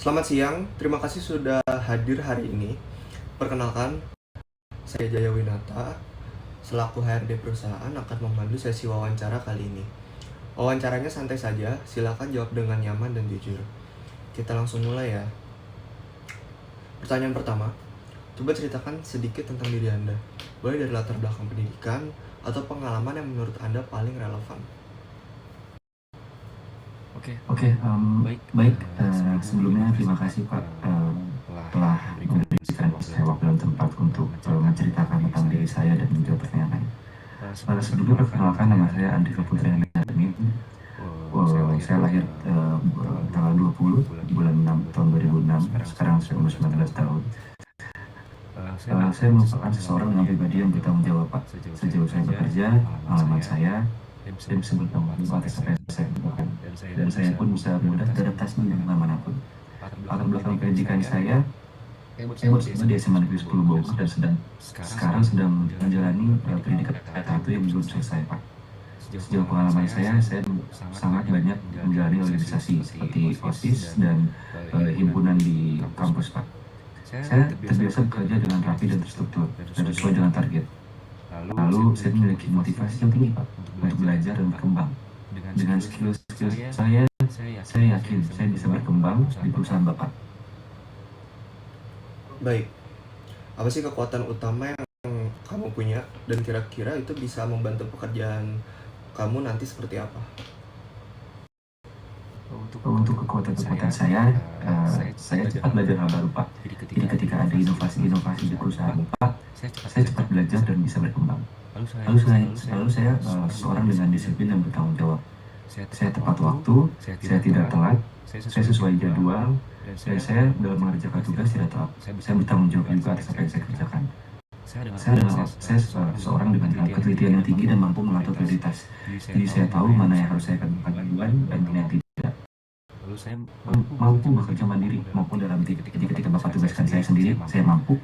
Selamat siang, terima kasih sudah hadir hari ini. Perkenalkan, saya Jaya Winata, selaku HRD perusahaan akan memandu sesi wawancara kali ini. Wawancaranya santai saja, silakan jawab dengan nyaman dan jujur. Kita langsung mulai ya. Pertanyaan pertama, coba ceritakan sedikit tentang diri Anda. Boleh dari latar belakang pendidikan atau pengalaman yang menurut Anda paling relevan. Baik. Sebelumnya terima kasih Pak telah memberikan saya waktu dan tempat untuk menceritakan tentang diri saya dan menjawab pertanyaan. Sebelumnya perkenalkan, nama saya Andika Putra Yamin. Saya lahir tanggal 20 bulan 6 tahun 2006. Sekarang saya umur 19 tahun. Saya merupakan seseorang dengan pribadi yang bertanggung jawab Pak. Sejauh saya bekerja, pengalaman saya bisa bertanggung jawab atas apa yang saya lakukan. Dan saya pun bisa mudah beradaptasi dengan manapun. Latar belakang pendidikan saya bersama di SMA Negeri 10 Bogor dan sekarang sedang menjalani pendidikan S1 yang belum selesai Pak. Sejauh pengalaman saya sangat banyak menjalani organisasi seperti OSIS dan himpunan di kampus Pak. Saya terbiasa bekerja dengan rapi dan terstruktur dan sesuai dengan target. Lalu saya memiliki motivasi yang tinggi Pak untuk belajar dan berkembang. Dengan skill saya yakin saya bisa berkembang di perusahaan Bapak. Baik, apa sih kekuatan utama yang kamu punya dan kira-kira itu bisa membantu pekerjaan kamu nanti seperti apa? Untuk kekuatan saya cepat belajar hal baru Pak. Jadi ketika ada inovasi di perusahaan Pak, saya cepat belajar dan bisa berkembang. Lalu saya seorang dengan disiplin dan bertanggung jawab. Saya tepat waktu, saya tidak telat, saya sesuai jadwal, dan saya dalam mengerjakan tugas tidak telat. Saya bertanggung jawab juga atas apa yang saya kerjakan. Saya seorang dengan ketelitian yang tinggi dan mampu mengatur prioritas. Jadi saya tahu mana yang harus saya kerjakan duluan dan mana yang tidak. Lalu saya mampu bekerja mandiri maupun dalam tim. Jadi ketika Bapak tugaskan saya sendiri, saya mampu.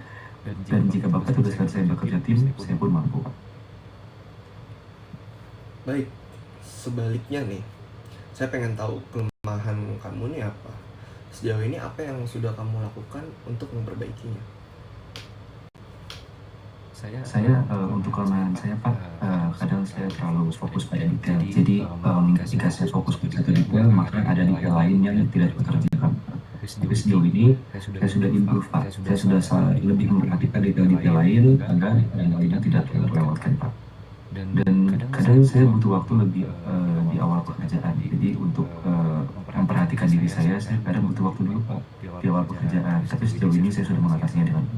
Dan jika Bapak tugaskan saya bekerja tim, saya pun mampu. Baik, sebaliknya nih, saya pengen tahu kelemahan kamu nih apa. Sejauh ini apa yang sudah kamu lakukan untuk memperbaikinya? Untuk kelemahan saya Pak, kadang saya terlalu fokus pada detail. Jadi jika saya fokus pada satu detail, maka ada detail lain yang tidak dikerjakan. Tapi sejauh ini saya sudah improve Pak. Saya sudah lebih memperhatikan detail-detail lain agar yang lainnya tidak terlewatkan Pak. Dan kadang saya butuh waktu lebih di awal pekerjaan. Jadi untuk memperhatikan diri saya kadang butuh waktu dulu Pak di awal pekerjaan. Tapi sejauh ini saya sudah mengatasinya dengan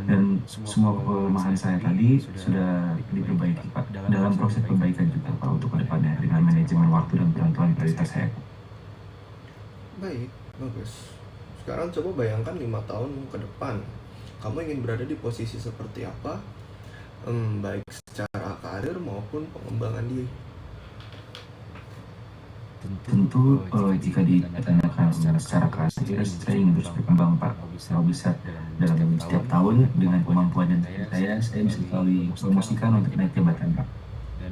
dan semua kelemahan saya tadi sudah diperbaiki Pak. Dalam proses perbaikan juga Pak untuk kedepannya dengan manajemen waktu dan penentuan prioritas saya. Baik, bagus. Sekarang coba bayangkan 5 tahun ke depan, kamu ingin berada di posisi seperti apa? Baik secara karir maupun pengembangan diri. Tentu jika ditanyakan secara karir, saya ingin terus berkembang Pak. Kalau bisa dalam setiap tahun dengan kemampuan dan saya bisa selalu promosikan untuk naik jabatan Pak.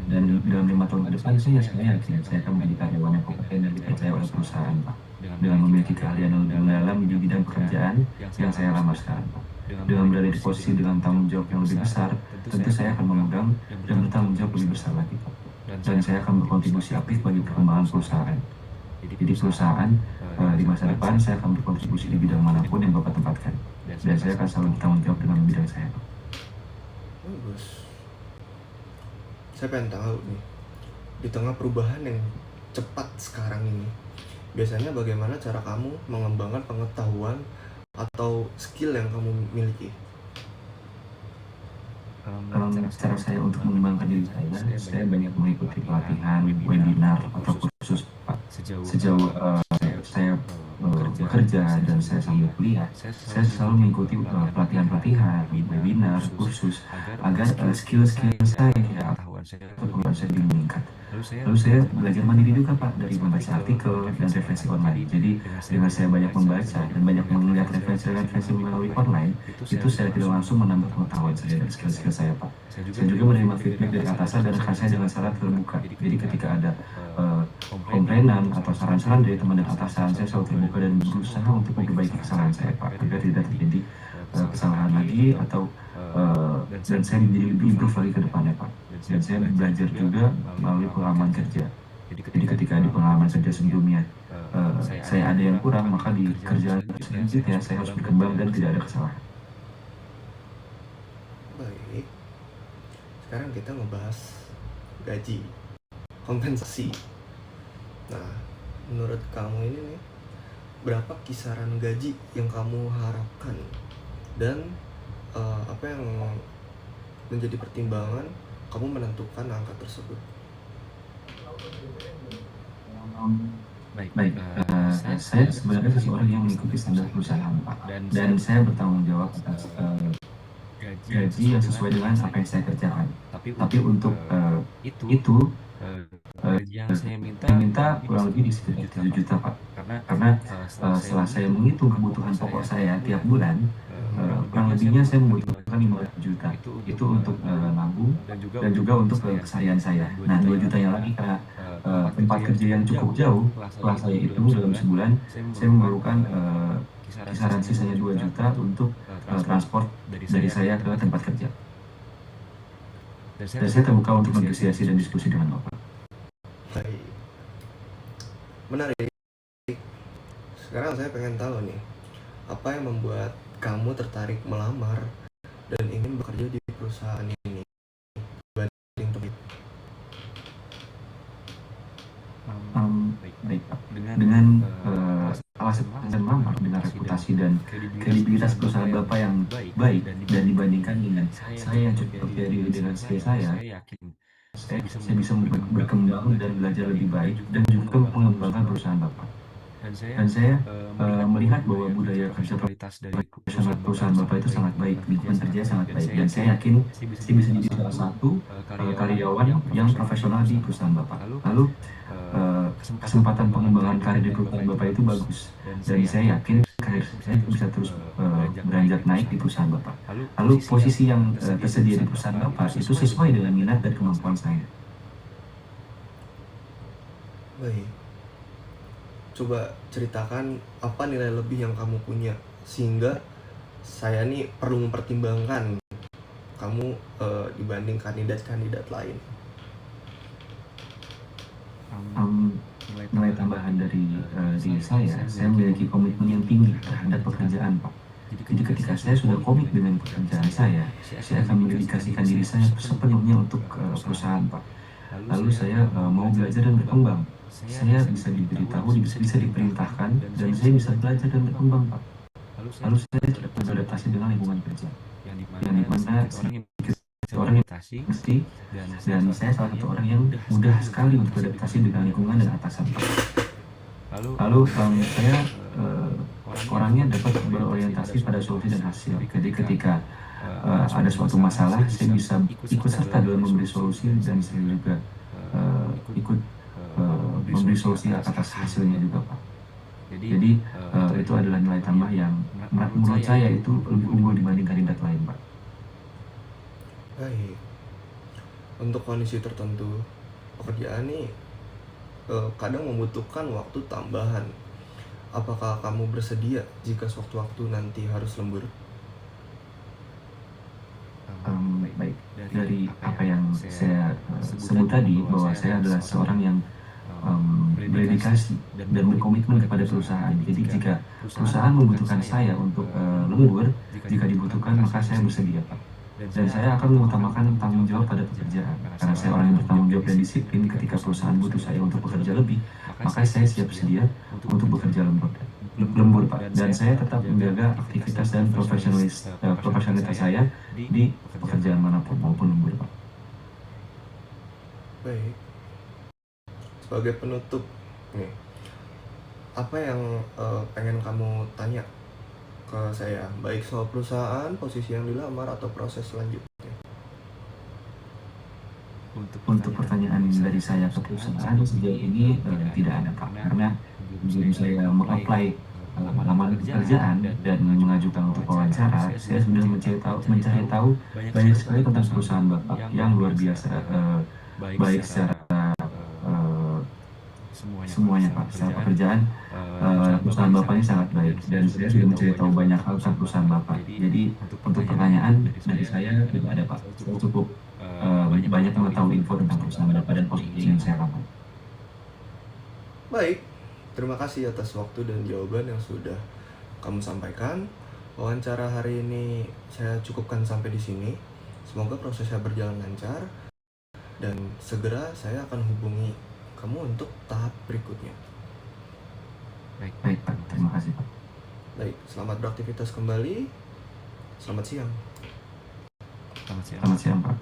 Dan dalam 5 tahun ke depan saya yakin saya akan menjadi karyawan yang kompeten dan dipercaya oleh perusahaan Pak. Dengan memiliki keahlian yang lebih dalam di bidang pekerjaan yang saya lamar sekarang Pak. Dengan berada di posisi dengan tanggung jawab yang lebih besar, tentu saya akan memegang dan bertanggung jawab lebih besar lagi Pak. Dan saya akan berkontribusi aktif bagi perkembangan perusahaan. Jadi perusahaan di masa depan saya akan berkontribusi di bidang manapun yang Bapak tempatkan. Dan saya akan selalu bertanggung jawab dengan bidang saya. Bagus. Saya pengen tahu nih, di tengah perubahan yang cepat sekarang ini, biasanya bagaimana cara kamu mengembangkan pengetahuan atau skill yang kamu miliki? Cara saya untuk mengembangkan diri saya banyak mengikuti pelatihan, webinar, atau kursus Pak. Sejauh saya bekerja dan saya sambil kuliah, saya selalu mengikuti pelatihan-pelatihan, webinar, kursus, agar skill saya kemampuan saya lebih meningkat. Lalu saya belajar mandiri juga Pak, dari membaca artikel dan referensi online. Jadi dengan saya banyak membaca dan banyak melihat referensi-referensi melalui online, itu saya tidak langsung menambah pengetahuan saya dan skill-skill saya Pak. Saya juga menerima feedback dari atasan dan rekan saya dengan sangat terbuka. Jadi ketika ada komplainan atau saran-saran dari teman dan atasan, saya selalu terbuka dan berusaha untuk memperbaiki kesalahan saya Pak, agar tidak terjadi kesalahan lagi atau dan saya menjadi lebih improve lagi ke depannya Pak. Dan saya belajar juga melalui pengalaman kerja. Jadi ketika di pengalaman kerja sebelumnya saya ada yang kurang, maka di kerjaan selanjutnya saya harus berkembang dan tidak ada kesalahan. Baik, sekarang kita ngebahas gaji, kompensasi. Nah, menurut kamu ini nih, berapa kisaran gaji yang kamu harapkan? Dan apa yang menjadi pertimbangan kamu menentukan angka tersebut? Baik, saya sebenarnya seseorang yang mengikuti standar perusahaan Pak, dan saya bertanggung jawab atas gaji yang sesuai dengan apa yang saya kerjakan. Tapi untuk itu saya minta kurang lebih di sekitar 7 juta Pak, karena setelah saya menghitung kebutuhan pokok saya tiap bulan, kurang lebihnya saya membutuhkan 5 juta. Itu untuk nabung dan juga untuk keseharian saya. Nah, 2 jutanya lagi karena tempat kerja yang cukup jauh, setelah saya hitung dalam sebulan, saya memerlukan kisaran sisanya 2 juta untuk transport dari saya ke tempat kerja. Dan saya terbuka untuk negosiasi dan diskusi dengan Bapak. Baik, menarik. Sekarang saya pengen tahu nih, apa yang membuat kamu tertarik melamar dan ingin bekerja di perusahaan ini dibanding teman? Baik Pak, dengan alasan melamar dengan reputasi dan kredibilitas perusahaan Bapak yang baik dan dibandingkan dengan saya yang cukup percaya dengan skill saya bisa berkembang dan belajar lebih baik dan juga mengembangkan perusahaan Bapak. Dan saya melihat bahwa budaya kerja profesional perusahaan Bapak itu sangat baik, lingkungan kerja sangat baik, dan saya yakin saya bisa jadi salah satu karyawan yang profesional di perusahaan Bapak. Lalu kesempatan pengembangan karir di perusahaan Bapak itu bagus, dan saya yakin karir saya bisa terus beranjak naik di perusahaan Bapak. Lalu posisi yang tersedia di perusahaan Bapak itu sesuai dengan minat dan kemampuan saya. Baik, coba ceritakan apa nilai lebih yang kamu punya sehingga saya nih perlu mempertimbangkan kamu dibanding kandidat-kandidat lain. Nilai tambahan dari diri saya memiliki komitmen yang tinggi terhadap pekerjaan Pak. Jadi ketika saya sudah komit dengan pekerjaan saya akan mendedikasikan diri saya sepenuhnya untuk perusahaan Pak. Lalu saya mau belajar dan berkembang. Saya bisa diberitahu, bisa diperintahkan, dan saya bisa belajar dan berkembang Pak. Lalu saya tidak beradaptasi dengan lingkungan kerja, yang dimana seorang yang mesti, dan saya salah satu orang yang mudah sekali untuk beradaptasi dengan lingkungan dan atasan Pak. Lalu saya orangnya dapat berorientasi pada solusi dan hasil. Jadi ketika ada suatu masalah, saya bisa ikut serta dalam memberi solusi, dan saya juga ikut memberi solusi atas hasilnya juga Pak. Jadi itu adalah nilai tambah yang menurut saya itu lebih unggul dibanding kandidat lain Pak. Baik, untuk kondisi tertentu pekerjaan nih kadang membutuhkan waktu tambahan. Apakah kamu bersedia jika sewaktu-waktu nanti harus lembur? Baik, dari apa yang saya sebut tadi, bahwa saya adalah seorang yang berdedikasi dan berkomitmen kepada perusahaan. Jadi jika perusahaan membutuhkan saya untuk lembur, jika dibutuhkan maka saya bersedia Pak. Dan saya akan mengutamakan tanggung jawab pada pekerjaan, karena saya orang yang bertanggung jawab dan disiplin. Ketika perusahaan butuh saya untuk bekerja lebih, maka saya siap sedia untuk bekerja lembur Pak. Dan saya tetap menjaga aktivitas dan profesionalitas saya di pekerjaan manapun maupun lembur Pak. Baik, sebagai penutup nih, apa yang pengen kamu tanya ke saya, baik soal perusahaan, posisi yang dilamar, atau proses selanjutnya? Untuk pertanyaan dari saya ke perusahaan sejauh ini tidak ada Pak, karena sebelum saya mengapply lamaran pekerjaan dan mengajukan untuk wawancara, saya sudah mencari tahu banyak sekali tentang perusahaan Bapak yang luar biasa, baik secara semuanya Pak, secara pekerjaan. Perusahaan Bapak ini sangat baik dan saya sudah mencari tahu banyak hal tentang perusahaan Bapak. Jadi untuk pertanyaan dari saya tidak ada Pak, saya cukup banyak mengetahui info tentang perusahaan Bapak dan posisi yang ingin saya lamar. Baik, terima kasih atas waktu dan jawaban yang sudah kamu sampaikan. Wawancara hari ini saya cukupkan sampai di sini. Semoga prosesnya berjalan lancar dan segera saya akan hubungi kamu untuk tahap berikutnya. Baik Pak, terima kasih Pak. Baik, selamat beraktivitas kembali. Selamat siang. Selamat siang Pak.